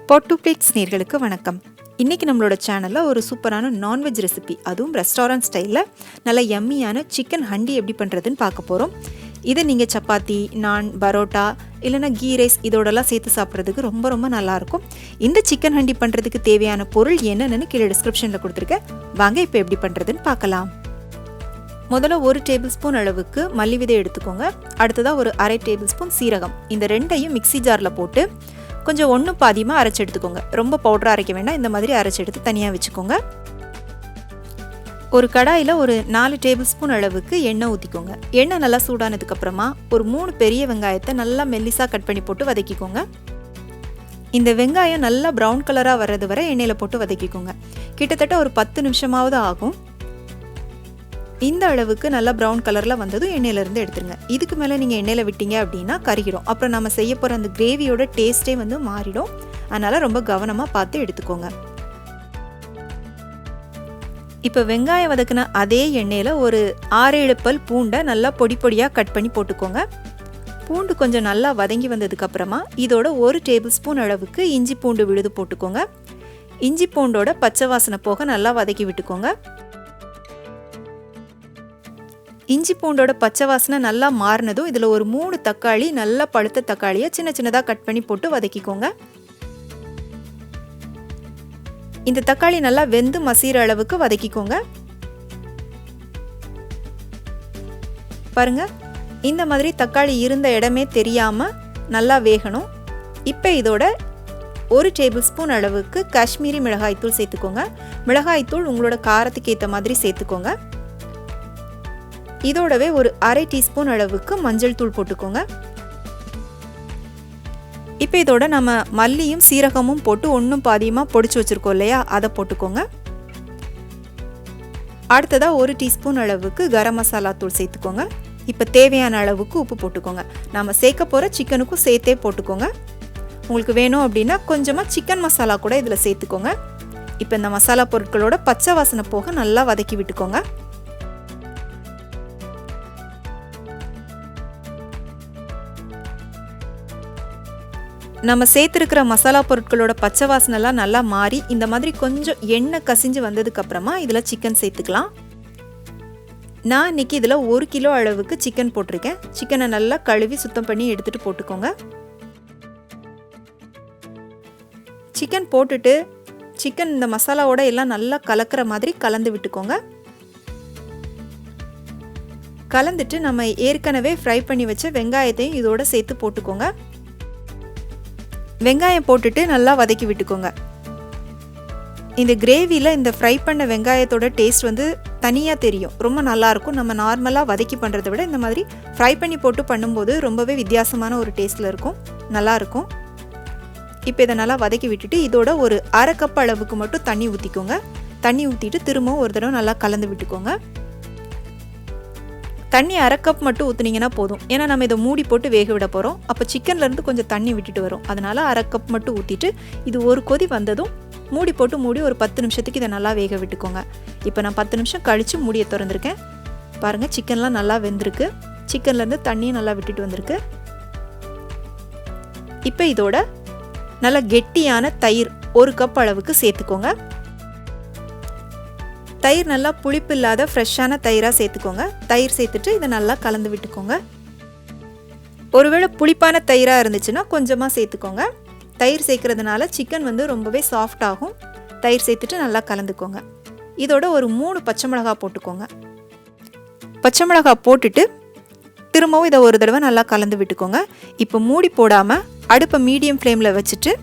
pot to plates நேயர்களுக்கு வணக்கம். இன்னைக்கு நம்மளோட சேனல்ல ஒரு சூப்பரான நான்வெஜ் ரெசிபி, அதுவும் ரெஸ்டாரன்ட் ஸ்டைல்ல நல்ல யம்மியான சிக்கன் ஹண்டி எப்படி பண்றதுன்னு பார்க்க போறோம். இதை நீங்க சப்பாத்தி, நான், பரோட்டா இல்லனா கீ ரைஸ் இதோடலாம் சேர்த்து சாப்பிட்றதுக்கு ரொம்ப நல்லா இருக்கும். இந்த சிக்கன் ஹண்டி பண்றதுக்கு தேவையான பொருள் என்னன்னு கீழே டிஸ்கிரிப்ஷன்ல கொடுத்திருக்கேன். வாங்க இப்போ எப்படி பண்றதுன்னு பார்க்கலாம். முதல்ல 1 டேபிள் ஸ்பூன் அளவுக்கு மல்லி விதை எடுத்துக்கோங்க. அடுத்ததா ஒரு 1/2 டேபிள் ஸ்பூன் சீரகம். இந்த ரெண்டையும் மிக்ஸி ஜார்ல போட்டு கொஞ்சம் ஒன்று பாதியமாக அரைச்சி எடுத்துக்கோங்க. ரொம்ப பவுடராக அரைக்க வேண்டாம், இந்த மாதிரி அரைச்சி எடுத்து தனியாக வச்சுக்கோங்க. ஒரு கடாயில் ஒரு 4 டேபிள் ஸ்பூன் அளவுக்கு எண்ணெய் ஊற்றிக்கோங்க. எண்ணெய் நல்லா சூடானதுக்கப்புறமா ஒரு 3 பெரிய வெங்காயத்தை நல்லா மெல்லிசாக கட் பண்ணி போட்டு வதக்கிக்கோங்க. இந்த வெங்காயம் நல்லா ப்ரௌன் கலராக வர்றது வரை எண்ணெயில் போட்டு வதக்கிக்கோங்க. கிட்டத்தட்ட ஒரு 10 நிமிஷமாவது ஆகும். இந்த அளவுக்கு நல்லா ப்ரௌன் கலரில் வந்ததும் எண்ணெயிலேருந்து எடுத்துருங்க. இதுக்கு மேலே நீங்கள் எண்ணெயில் விட்டீங்க அப்படின்னா கருகிடும். அப்புறம் நம்ம செய்ய போகிற அந்த கிரேவியோட டேஸ்ட்டே மாறிடும். அதனால் ரொம்ப கவனமாக பார்த்து எடுத்துக்கோங்க. இப்போ வெங்காயம் வதக்கின அதே எண்ணெயில் ஒரு 6-7 பல் பூண்டை நல்லா பொடியாக கட் பண்ணி போட்டுக்கோங்க. பூண்டு கொஞ்சம் நல்லா வதங்கி வந்ததுக்கப்புறமா இதோட 1 டேபிள் ஸ்பூன் அளவுக்கு இஞ்சி பூண்டு விழுது போட்டுக்கோங்க. இஞ்சி பூண்டோட பச்சை வாசனை போக நல்லா வதக்கி விட்டுக்கோங்க. இஞ்சி பூண்டோட பச்சை வாசனை நல்லா மாறினதும் இதில் ஒரு 3 தக்காளி, நல்லா பழுத்த தக்காளியை சின்னதாக கட் பண்ணி போட்டு வதக்கிக்கோங்க. இந்த தக்காளி நல்லா வெந்து மசிகிற அளவுக்கு வதக்கிக்கோங்க. பாருங்க, இந்த மாதிரி தக்காளி இருந்த இடமே தெரியாமல் நல்லா வேகணும். இப்போ இதோட 1 டேபிள் ஸ்பூன் அளவுக்கு காஷ்மீரி மிளகாய்த்தூள் சேர்த்துக்கோங்க. மிளகாய்த்தூள் உங்களோட காரத்துக்கு ஏற்ற மாதிரி சேர்த்துக்கோங்க. இதோடவே ஒரு 1/2 டீஸ்பூன் அளவுக்கு மஞ்சள் தூள் போட்டுக்கோங்க. இப்போ இதோட நம்ம மல்லியும் சீரகமும் போட்டு ஒன்றும் பாதியமாக பொடிச்சு வச்சுருக்கோம் இல்லையா, அதை போட்டுக்கோங்க. அடுத்ததாக 1 டீஸ்பூன் அளவுக்கு கரம் மசாலா தூள் சேர்த்துக்கோங்க. இப்போ தேவையான அளவுக்கு உப்பு போட்டுக்கோங்க. நம்ம சேர்க்க போகிற சிக்கனுக்கும் சேர்த்தே போட்டுக்கோங்க. உங்களுக்கு வேணும் அப்படின்னா கொஞ்சமாக சிக்கன் மசாலா கூட இதில் சேர்த்துக்கோங்க. இப்போ இந்த மசாலா பொருட்களோட பச்சை வாசனை போக நல்லா வதக்கி விட்டுக்கோங்க. நம்ம சேர்த்துருக்கிற மசாலா பொருட்களோட பச்சை வாசனைலாம் நல்லா மாறி இந்த மாதிரி கொஞ்சம் எண்ணெய் கசிஞ்சு வந்ததுக்கப்புறமா இதில் சிக்கன் சேர்த்துக்கலாம். நான் இன்னைக்கு இதில் 1 கிலோ அளவுக்கு சிக்கன் போட்டிருக்கேன். சிக்கனை நல்லா கழுவி சுத்தம் பண்ணி எடுத்துகிட்டு போட்டுக்கோங்க. சிக்கன் போட்டுட்டு சிக்கன் இந்த மசாலாவோட எல்லாம் நல்லா கலக்கிற மாதிரி கலந்து விட்டுக்கோங்க. கலந்துட்டு நம்ம ஏற்கனவே ஃப்ரை பண்ணி வச்ச வெங்காயத்தையும் இதோட சேர்த்து போட்டுக்கோங்க. வெங்காயம் போட்டுட்டு நல்லா வதக்கி விட்டுக்கோங்க. இந்த கிரேவியில் இந்த ஃப்ரை பண்ண வெங்காயத்தோட டேஸ்ட் தனியாக தெரியும், ரொம்ப நல்லாயிருக்கும். நம்ம நார்மலாக வதக்கி பண்ணுறதை விட இந்த மாதிரி ஃப்ரை பண்ணி போட்டு பண்ணும்போது ரொம்பவே வித்தியாசமான ஒரு டேஸ்ட்டில் இருக்கும், நல்லாயிருக்கும். இப்போ இதை நல்லா வதக்கி விட்டுட்டு இதோட ஒரு 1/2 கப் அளவுக்கு மட்டும் தண்ணி ஊற்றிக்கோங்க. தண்ணி ஊற்றிட்டு திரும்பவும் ஒரு தடவை நல்லா கலந்து விட்டுக்கோங்க. தண்ணி 1/2 கப் மட்டும் ஊற்றுனீங்கன்னா போதும். ஏன்னா நம்ம இதை மூடி போட்டு வேக விட போகிறோம். அப்போ சிக்கன்லேருந்து கொஞ்சம் தண்ணி விட்டுட்டு வரும். அதனால் 1/2 கப் மட்டும் ஊற்றிட்டு இது ஒரு கொதி வந்ததும் மூடி ஒரு 10 நிமிஷத்துக்கு இதை நல்லா வேக விட்டுக்கோங்க. இப்போ நான் 10 நிமிஷம் கழித்து மூடியை திறந்துருக்கேன். பாருங்கள், சிக்கன்லாம் நல்லா வெந்திருக்கு. சிக்கன்லேருந்து தண்ணியும் நல்லா விட்டுட்டு வந்திருக்கு. இப்போ இதோட நல்லா கெட்டியான தயிர் 1 கப் அளவுக்கு சேர்த்துக்கோங்க. தயிர் நல்லா புளிப்பு இல்லாத ஃப்ரெஷ்ஷான தயிராக சேர்த்துக்கோங்க. தயிர் சேர்த்துட்டு இதை நல்லா கலந்து விட்டுக்கோங்க. ஒருவேளை புளிப்பான தயிராக இருந்துச்சுன்னா கொஞ்சமாக சேர்த்துக்கோங்க. தயிர் சேர்க்கறதுனால சிக்கன் ரொம்பவே சாஃப்ட் ஆகும். தயிர் சேர்த்துட்டு நல்லா கலந்துக்கோங்க. இதோட ஒரு 3 பச்சை மிளகாய் போட்டுக்கோங்க. பச்சை மிளகாய் போட்டுட்டு திரும்பவும் இதை ஒரு தடவை நல்லா கலந்து விட்டுக்கோங்க. இப்போ மூடி போடாமல் அடுப்பை மீடியம் ஃப்ளேமில் வச்சுட்டு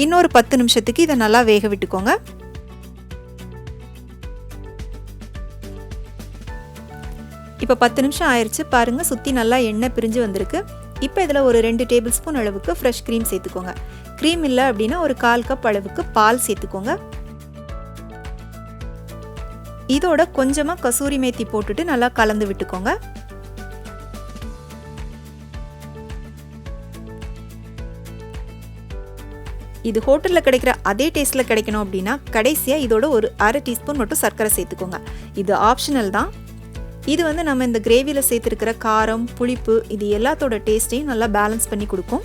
இன்னொரு 10 நிமிஷத்துக்கு இதை நல்லா வேக விட்டுக்கோங்க. இப்போ 10 நிமிஷம் ஆயிடுச்சு. பாருங்கள், சுற்றி நல்லா எண்ணெய் பிரிஞ்சு வந்திருக்கு. இப்போ இதில் ஒரு 2 டேபிள் ஸ்பூன் அளவுக்கு ஃப்ரெஷ் க்ரீம் சேர்த்துக்கோங்க. க்ரீம் இல்லை அப்படின்னா ஒரு 1/4 கப் அளவுக்கு பால் சேர்த்துக்கோங்க. இதோட கொஞ்சமாக கசூரி மேத்தி போட்டுட்டு நல்லா கலந்து விட்டுக்கோங்க. இது ஹோட்டலில் கிடைக்கிற அதே டேஸ்ட்டில் கிடைக்கணும் அப்படின்னா கடைசியாக இதோட ஒரு 1/2 டீஸ்பூன் மட்டும் சர்க்கரை சேர்த்துக்கோங்க. இது ஆப்ஷனல் தான். இது நம்ம இந்த கிரேவியில் சேர்த்துருக்கிற காரம், புளிப்பு இது எல்லாத்தோட டேஸ்ட்டையும் நல்லா பேலன்ஸ் பண்ணி கொடுக்கும்.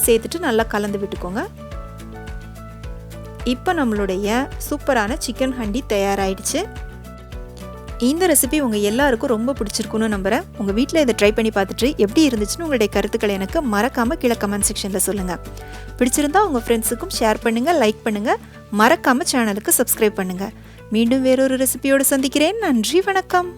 சேர்த்துட்டு நல்லா கலந்து விட்டுக்கோங்க. இப்போ நம்மளுடைய சூப்பரான சிக்கன் ஹண்டி தயாராகிடுச்சு. இந்த ரெசிபி உங்கள் எல்லாருக்கும் ரொம்ப பிடிச்சிருக்குன்னு நம்புகிறேன். உங்கள் வீட்டில் இதை ட்ரை பண்ணி பார்த்துட்டு எப்படி இருந்துச்சுன்னு உங்களுடைய கருத்துக்களை எனக்கு மறக்காமல் கீழே கமெண்ட் செக்ஷனில் சொல்லுங்கள். பிடிச்சிருந்தா உங்கள் ஃப்ரெண்ட்ஸுக்கும் ஷேர் பண்ணுங்கள், லைக் பண்ணுங்கள், மறக்காமல் சேனலுக்கு சப்ஸ்கிரைப் பண்ணுங்கள். மீண்டும் வேறொரு ரெசிபியோடு சந்திக்கிறேன். நன்றி, வணக்கம்.